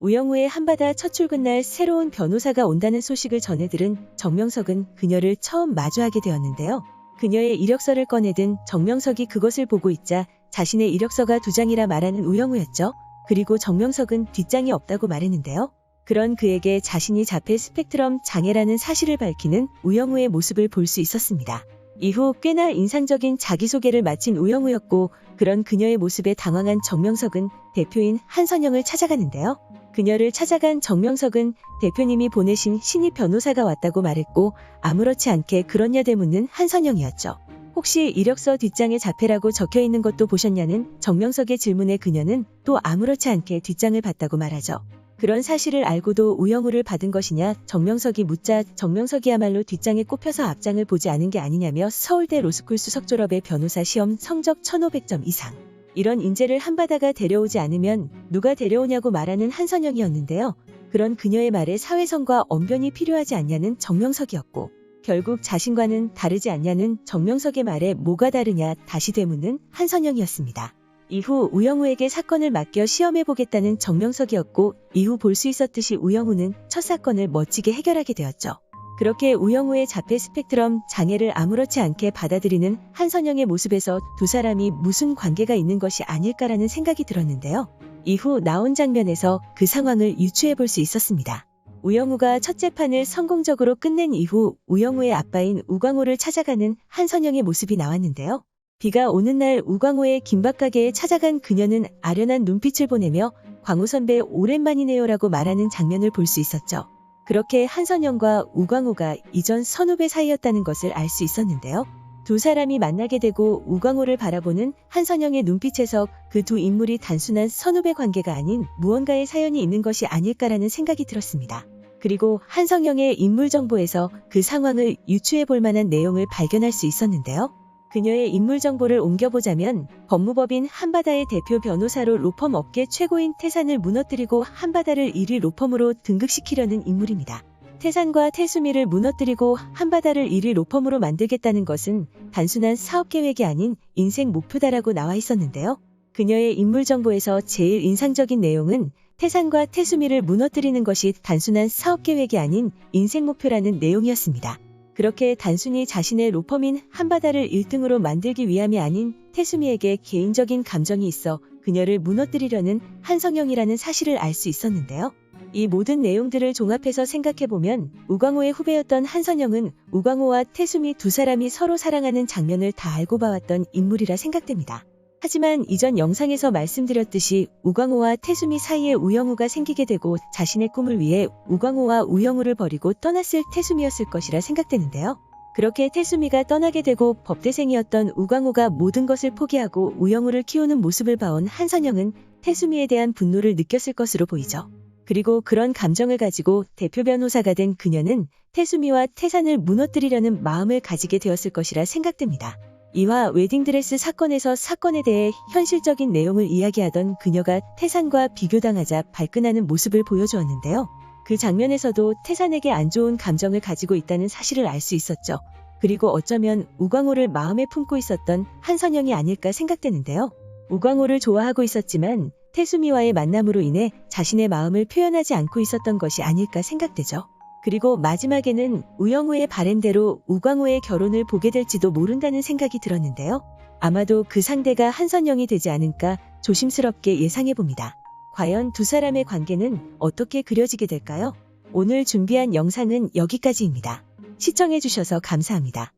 우영우의 한바다 첫 출근날 새로운 변호사가 온다는 소식을 전해 들은 정명석은 그녀를 처음 마주하게 되었는데요. 그녀의 이력서를 꺼내든 정명석이 그것을 보고 있자 자신의 이력서가 2장이라 말하는 우영우였죠. 그리고 정명석은 뒷장이 없다고 말했는데요. 그런 그에게 자신이 자폐 스펙트럼 장애라는 사실을 밝히는 우영우의 모습을 볼 수 있었습니다. 이후 꽤나 인상적인 자기소개를 마친 우영우였고, 그런 그녀의 모습에 당황한 정명석은 대표인 한선영을 찾아가는데요. 그녀를 찾아간 정명석은 대표님이 보내신 신입 변호사가 왔다고 말했고, 아무렇지 않게 그렇냐대 묻는 한선영이었죠. 혹시 이력서 뒷장에 자폐라고 적혀있는 것도 보셨냐는 정명석의 질문에 그녀는 또 아무렇지 않게 뒷장을 봤다고 말하죠. 그런 사실을 알고도 우영우를 받은 것이냐 정명석이 묻자 정명석이야말로 뒷장에 꼽혀서 앞장을 보지 않은 게 아니냐며 서울대 로스쿨 수석 졸업의 변호사 시험 성적 1500점 이상. 이런 인재를 한바다가 데려오지 않으면 누가 데려오냐고 말하는 한선영이었는데요. 그런 그녀의 말에 사회성과 언변이 필요하지 않냐는 정명석이었고, 결국 자신과는 다르지 않냐는 정명석의 말에 뭐가 다르냐 다시 되묻는 한선영이었습니다. 이후 우영우에게 사건을 맡겨 시험해보겠다는 정명석이었고, 이후 볼 수 있었듯이 우영우는 첫 사건을 멋지게 해결하게 되었죠. 그렇게 우영우의 자폐 스펙트럼 장애를 아무렇지 않게 받아들이는 한선영의 모습에서 두 사람이 무슨 관계가 있는 것이 아닐까라는 생각이 들었는데요. 이후 나온 장면에서 그 상황을 유추해볼 수 있었습니다. 우영우가 첫 재판을 성공적으로 끝낸 이후 우영우의 아빠인 우광호를 찾아가는 한선영의 모습이 나왔는데요. 비가 오는 날 우광호의 김밥가게에 찾아간 그녀는 아련한 눈빛을 보내며 광호 선배 오랜만이네요 라고 말하는 장면을 볼 수 있었죠. 그렇게 한선영과 우광호가 이전 선후배 사이였다는 것을 알 수 있었는데요. 두 사람이 만나게 되고 우광호를 바라보는 한선영의 눈빛에서 그 두 인물이 단순한 선후배 관계가 아닌 무언가의 사연이 있는 것이 아닐까라는 생각이 들었습니다. 그리고 한선영의 인물 정보에서 그 상황을 유추해볼 만한 내용을 발견할 수 있었는데요. 그녀의 인물 정보를 옮겨보자면 법무법인 한바다의 대표 변호사로 로펌 업계 최고인 태산을 무너뜨리고 한바다를 1위 로펌으로 등극시키려는 인물입니다. 태산과 태수미를 무너뜨리고 한바다를 1위 로펌으로 만들겠다는 것은 단순한 사업 계획이 아닌 인생 목표다라고 나와 있었는데요. 그녀의 인물 정보에서 제일 인상적인 내용은 태산과 태수미를 무너뜨리는 것이 단순한 사업 계획이 아닌 인생 목표라는 내용이었습니다. 그렇게 단순히 자신의 로펌인 한바다를 1등으로 만들기 위함이 아닌 태수미에게 개인적인 감정이 있어 그녀를 무너뜨리려는 한선영이라는 사실을 알 수 있었는데요. 이 모든 내용들을 종합해서 생각해보면 우광호의 후배였던 한선영은 우광호와 태수미 두 사람이 서로 사랑하는 장면을 다 알고 봐왔던 인물이라 생각됩니다. 하지만 이전 영상에서 말씀드렸듯이 우광호와 태수미 사이에 우영우가 생기게 되고 자신의 꿈을 위해 우광호와 우영우를 버리고 떠났을 태수미였을 것이라 생각되는데요. 그렇게 태수미가 떠나게 되고 법대생이었던 우광호가 모든 것을 포기하고 우영우를 키우는 모습을 봐온 한선영은 태수미에 대한 분노를 느꼈을 것으로 보이죠. 그리고 그런 감정을 가지고 대표 변호사가 된 그녀는 태수미와 태산을 무너뜨리려는 마음을 가지게 되었을 것이라 생각됩니다. 이화 웨딩드레스 사건에서 사건에 대해 현실적인 내용을 이야기하던 그녀가 태산과 비교당하자 발끈하는 모습을 보여주었는데요. 그 장면에서도 태산에게 안 좋은 감정을 가지고 있다는 사실을 알 수 있었죠. 그리고 어쩌면 우광호를 마음에 품고 있었던 한선영이 아닐까 생각되는데요. 우광호를 좋아하고 있었지만 태수미와의 만남으로 인해 자신의 마음을 표현하지 않고 있었던 것이 아닐까 생각되죠. 그리고 마지막에는 우영우의 바램대로 우광호의 결혼을 보게 될지도 모른다는 생각이 들었는데요. 아마도 그 상대가 한선영이 되지 않을까 조심스럽게 예상해봅니다. 과연 두 사람의 관계는 어떻게 그려지게 될까요? 오늘 준비한 영상은 여기까지입니다. 시청해주셔서 감사합니다.